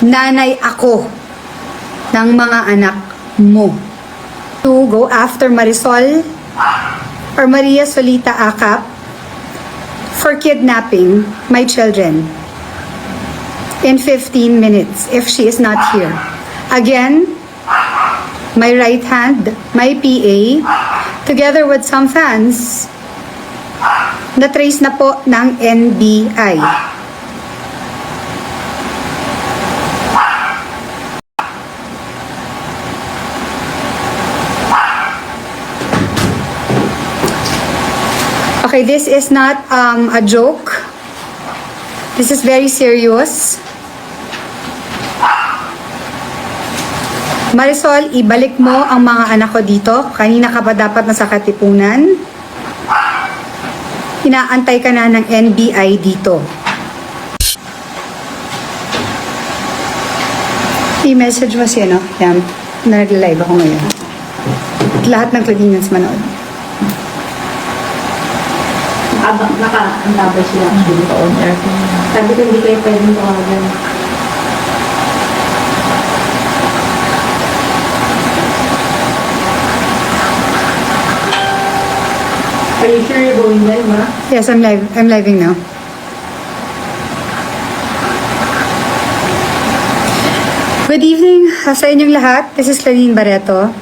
nanay ako ng mga anak mo. To go after Marisol or Maria Solita Acap for kidnapping my children in 15 minutes if she is not here. Again, my right hand, my PA, together with some fans, na-trace na po ng NBI. Okay, this is not a joke. This is very serious. Marisol, ibalik mo ang mga anak ko dito. Kanina ka pa dapat nasa Katipunan. Inaantay ka na ng NBI dito. I-message mo siya, no? Yan. Na nag-live ako ngayon. Lahat ng Claudinians manood. Naka-antaba sila actually on air. Sabi ko hindi kayo pwedeng tawagan. Are you sure you're going live, ma? Yes, I'm live. I'm living now. Good evening sa inyong lahat. This is Claudine Barreto.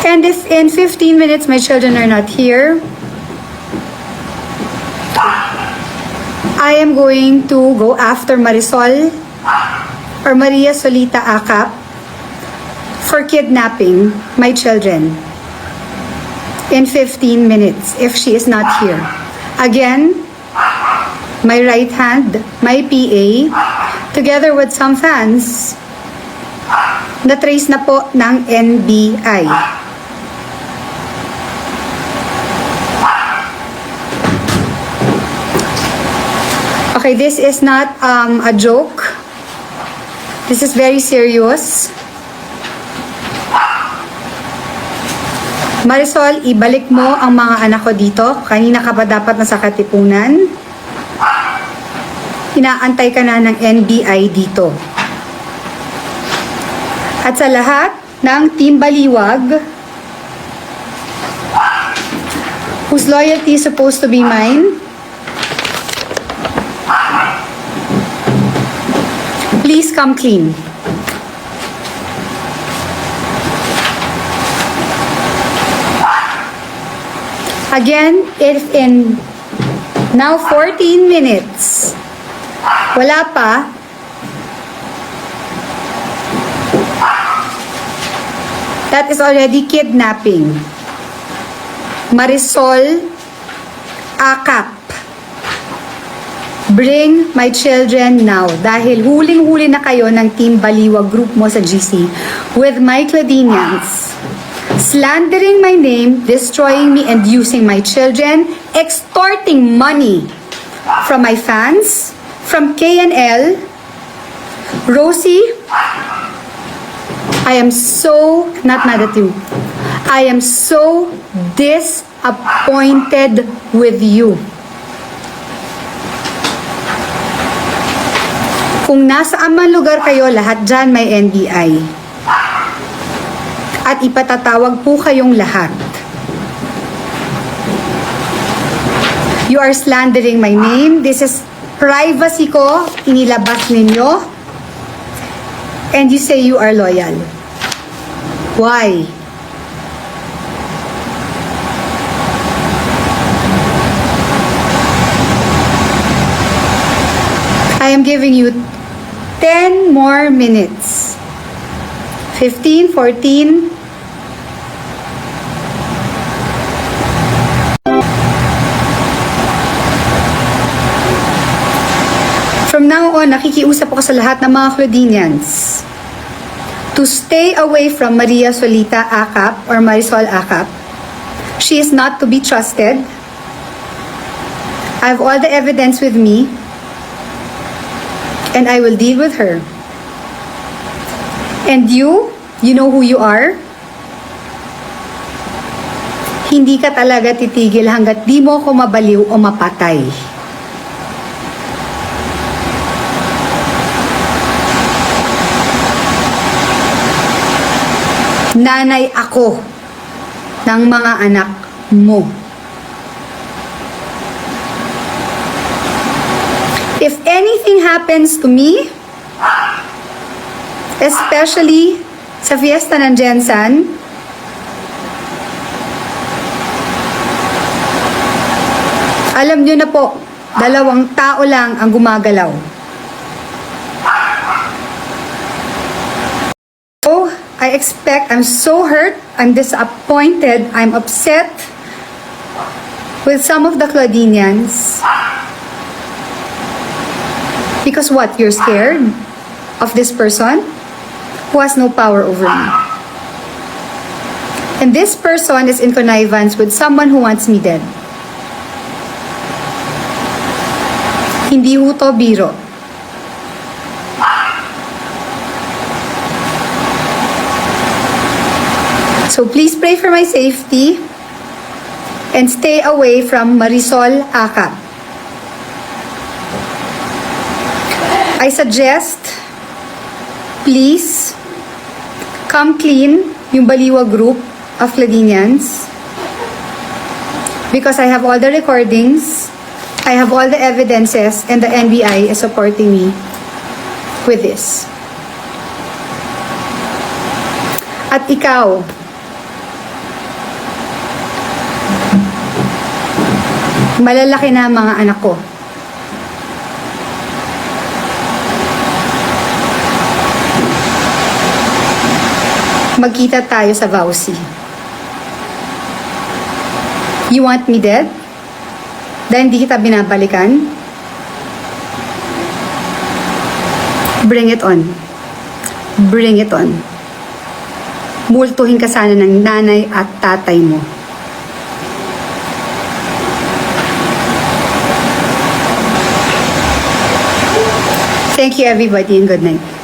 And if in 15 minutes my children are not here, I am going to go after Marisol or Maria Solita Acap for kidnapping my children in 15 minutes if she is not here. Again, my right hand, my PA, together with some fans, na-trace na po ng NBI. Okay, this is not a joke. This is very serious. Marisol, ibalik mo ang mga anak ko dito. Kanina ka pa dapat nasa Katipunan. Inaantay ka na ng NBI dito. At sa lahat ng Team Baliwag, whose loyalty is supposed to be mine, please come clean. Again, if in now 14 minutes, wala pa, that is already kidnapping. Marisol Acap. Bring my children now. Dahil huling-huli na kayo ng Team Baliwag group mo sa GC with my Claudinians. Slandering my name, destroying me, and using my children, extorting money from my fans, from KNL, Rosie, I am so not mad at you. I am so disappointed with you. Kung nasaan man lugar kayo, lahat dyan may NBI. At ipatatawag po kayong lahat. You are slandering my name. This is privacy ko. Inilabas ninyo. And you say you are loyal. Why? I am giving you 10 more minutes. 15, 14. From now on, nakikiusap ako sa lahat ng mga Claudinians to stay away from Maria Solita Acap or Marisol Acap. She is not to be trusted. I have all the evidence with me. And I will deal with her. And you know who you are? Hindi ka talaga titigil hanggat di mo ako mabaliw o mapatay. Nanay ako ng mga anak mo. If anything happens to me, especially sa fiesta ng Jensan, alam nyo na po, 2 tao lang ang gumagalaw. So, I'm so hurt, I'm disappointed, I'm upset with some of the Claudinians. Because what? You're scared of this person who has no power over me. And this person is in connivance with someone who wants me dead. Hindi ho to biro. So please pray for my safety and stay away from Marisol Acap. I suggest, please, come clean yung Baliwa group of Claudinians because I have all the recordings, I have all the evidences, and the NBI is supporting me with this. At ikaw, malalaki na ang mga anak ko. Magkita tayo sa Vauci. You want me dead? Dahil hindi kita binabalikan? Bring it on. Bring it on. Multuhin ka sana ng nanay at tatay mo. Thank you everybody and good night.